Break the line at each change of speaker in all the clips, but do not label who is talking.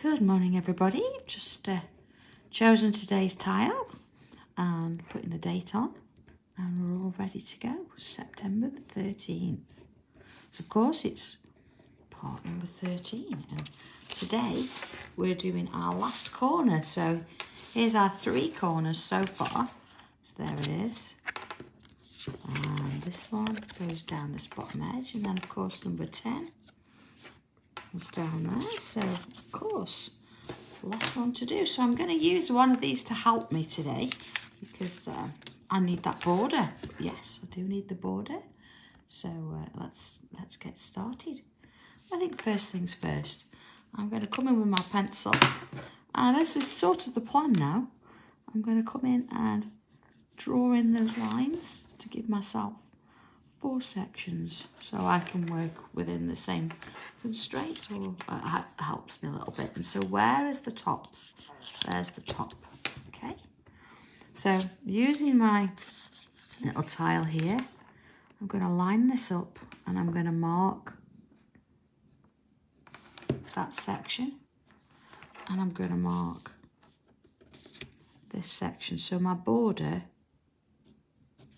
Good morning, everybody. Just chosen today's tile and putting the date on, and we're all ready to go. September the 13th. So of course it's part number 13, and today we're doing our last corner. So here's our 3 corners so far. So there it is. And this one goes down this bottom edge, and then of course number 10 was down there. So of course the last one to do. So I'm going to use one of these to help me today because I need that border. Yes, I do need the border. So let's get started. I think first things first, I'm going to come in with my pencil, and this is sort of the plan now. I'm going to come in and draw in those lines to give myself 4 sections so I can work within the same constraints, or it helps me a little bit. And so where is the top? There's the top. Okay, so using my little tile here, I'm going to line this up and I'm going to mark that section, and I'm going to mark this section so my border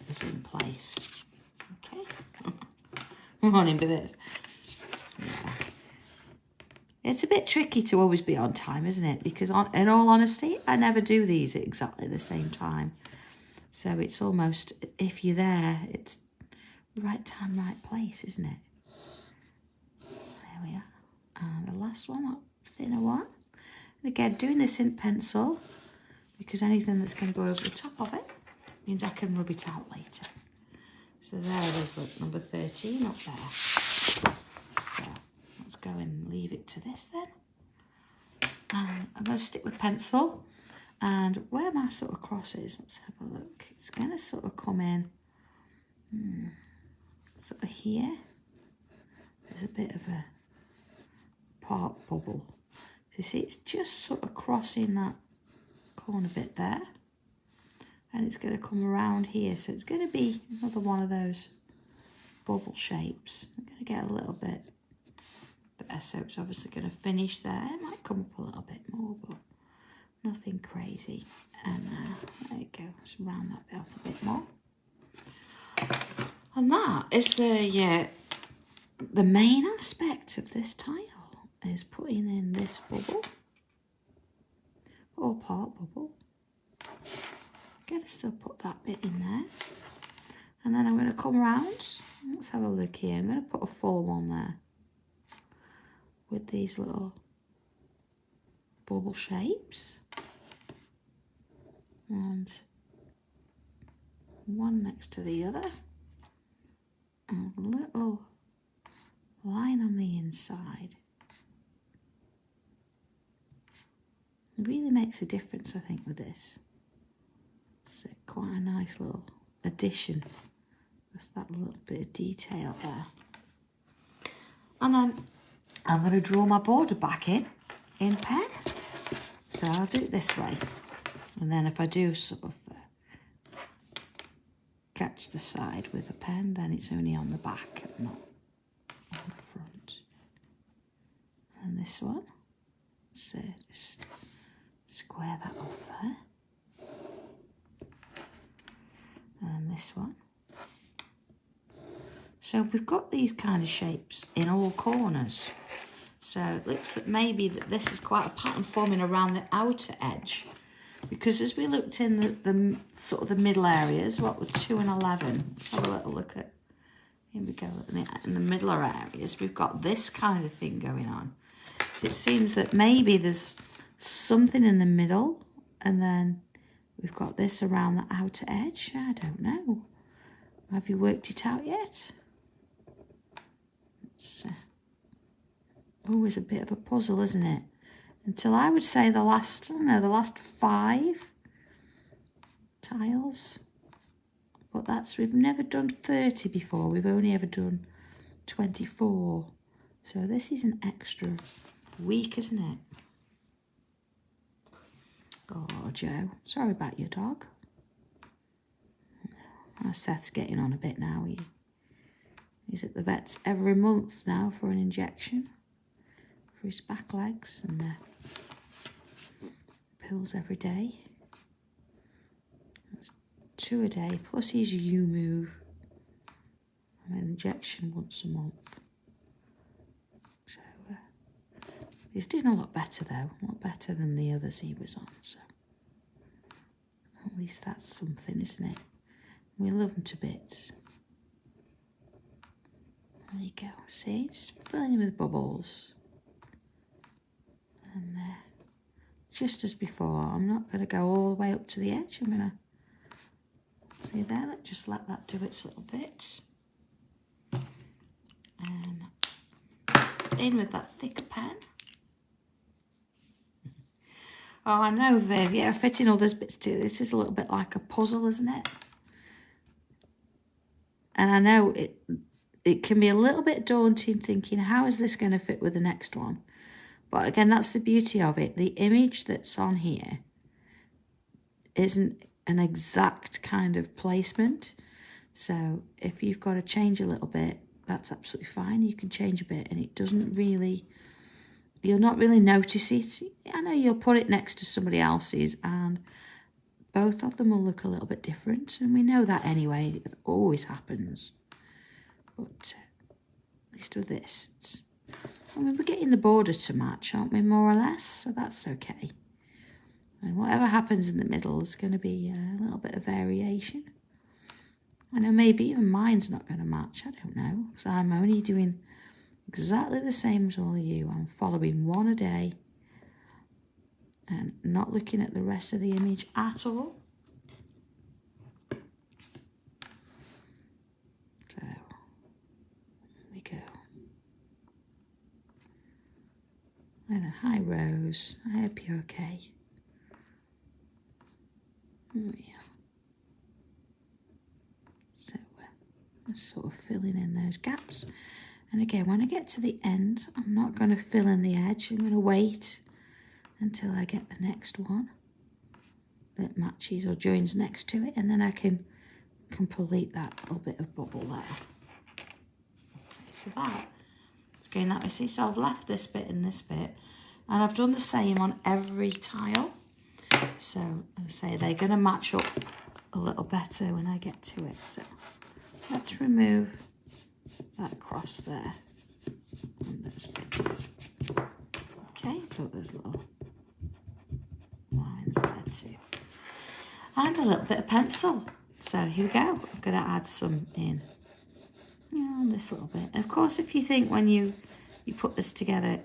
is in place. Okay. Morning, baby. Yeah. It's a bit tricky to always be on time, isn't it? Because in all honesty, I never do these at exactly the same time. So it's almost, if you're there, it's right time, right place, isn't it? There we are. And the last one, that thinner one. And again, doing this in pencil, because anything that's going to go over the top of it means I can rub it out later. So there it is, look, number 13 up there. So let's go and leave it to this then. And I'm going to stick with pencil, and where my sort of cross is, let's have a look. It's going to sort of come in sort of here. There's a bit of a part bubble. You see, it's just sort of crossing that corner bit there. And it's going to come around here. So it's going to be another one of those bubble shapes. I'm going to get a little bit there. So it's obviously going to finish there. It might come up a little bit more, but nothing crazy. And there you go. Just round that bit off a bit more. And that is the main aspect of this tile, is putting in this bubble, or part bubble. Going to still put that bit in there, and then I'm going to come around. Let's have a look here. I'm going to put a full one there with these little bubble shapes, and one next to the other, and a little line on the inside. It really makes a difference, I think, with this. It's quite a nice little addition. Just that little bit of detail there. And then I'm going to draw my border back in pen. So I'll do it this way. And then if I do sort of catch the side with a pen, then it's only on the back and not on the front. And this one, so just square that off there. And this one. So we've got these kind of shapes in all corners. So it looks that maybe this is quite a pattern forming around the outer edge, because as we looked in the sort of the middle areas, what were 2 and 11? Let's have a little look at. Here we go. In the middle areas, we've got this kind of thing going on. So it seems that maybe there's something in the middle, and then we've got this around the outer edge. I don't know. Have you worked it out yet? It's always a bit of a puzzle, isn't it? Until I would say the last 5 tiles. But we've never done 30 before. We've only ever done 24. So this is an extra week, isn't it? Oh, Joe, sorry about your dog. Seth's getting on a bit now. He's at the vet's every month now for an injection for his back legs, and pills every day. That's 2 a day, plus his U-move. An injection once a month. So he's doing a lot better though, a lot better than the others he was on. So at least that's something, isn't it? We love him to bits. There you go. See, it's filling with bubbles. And just as before, I'm not going to go all the way up to the edge. I'm going to see there. Just let that do its little bit. And in with that thicker pen. Oh, I know, Viv. Yeah, fitting all those bits too. This is a little bit like a puzzle, isn't it? And I know it can be a little bit daunting thinking, how is this going to fit with the next one? But again, that's the beauty of it. The image that's on here isn't an exact kind of placement. So if you've got to change a little bit, that's absolutely fine. You can change a bit and it doesn't really, you'll not really notice it. I know you'll put it next to somebody else's and both of them will look a little bit different. And we know that anyway, it always happens. But at least with this, I mean, we're getting the border to match, aren't we, more or less? So that's okay. And whatever happens in the middle is going to be a little bit of variation. I know maybe even mine's not going to match. I don't know. So I'm only doing exactly the same as all of you. I'm following one a day and not looking at the rest of the image at all. So, there we go. And hi, Rose. I hope you're okay. Oh, yeah. So we're sort of filling in those gaps. And again, when I get to the end, I'm not going to fill in the edge. I'm going to wait until I get the next one that matches or joins next to it. And then I can complete that little bit of bubble there. Okay, so that's going that way. See, so I've left this bit and this bit. And I've done the same on every tile. So I say they're going to match up a little better when I get to it. So let's remove that across there and those bits. Okay, so there's little lines there too. And a little bit of pencil. So here we go. I'm going to add some in on this little bit. And of course, if you think when you put this together,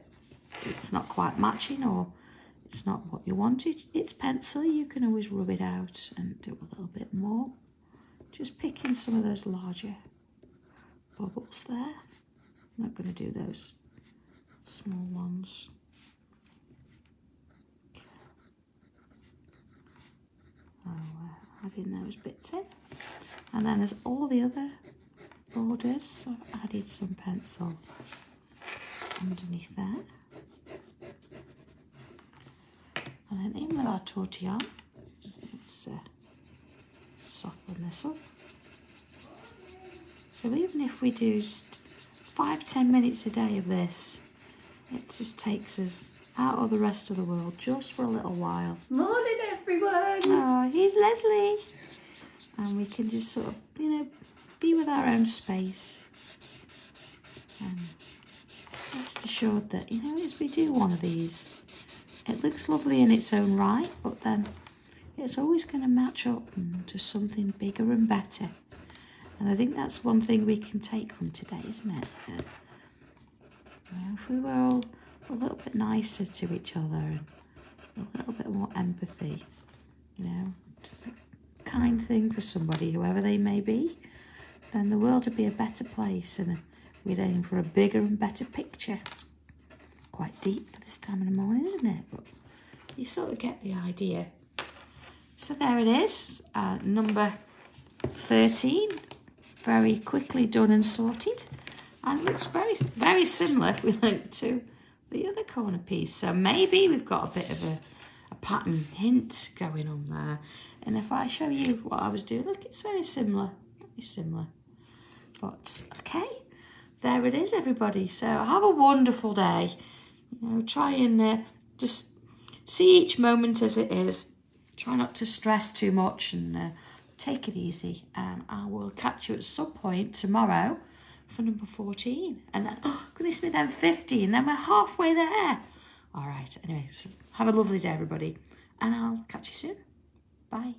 it's not quite matching or it's not what you wanted, it's pencil. You can always rub it out and do a little bit more. Just picking some of those larger bubbles there. I'm not going to do those small ones. So adding those bits in. And then there's all the other borders. So I've added some pencil underneath there. And then in with our tortillon, let's soften this up. So even if we do 5-10 minutes a day of this, it just takes us out of the rest of the world just for a little while.
Morning, everyone.
Oh, here's Leslie. And we can just sort of, be with our own space. And rest assured that, as we do one of these, it looks lovely in its own right, but then it's always going to match up to something bigger and better. And I think that's one thing we can take from today, isn't it? That, if we were all a little bit nicer to each other and a little bit more empathy, kind thing for somebody, whoever they may be, then the world would be a better place and we'd aim for a bigger and better picture. It's quite deep for this time of the morning, isn't it? But you sort of get the idea. So there it is, number 13. Very quickly done and sorted. And it looks very, very similar if we look to the other corner piece. So maybe we've got a bit of a pattern hint going on there. And if I show you what I was doing, look, it's very similar. Very similar. But, okay, there it is, everybody. So have a wonderful day. Try and just see each moment as it is. Try not to stress too much and take it easy. And I will catch you at some point tomorrow for number 14. And then, oh, goodness me, then 15. Then we're halfway there. All right. Anyway, so have a lovely day, everybody. And I'll catch you soon. Bye.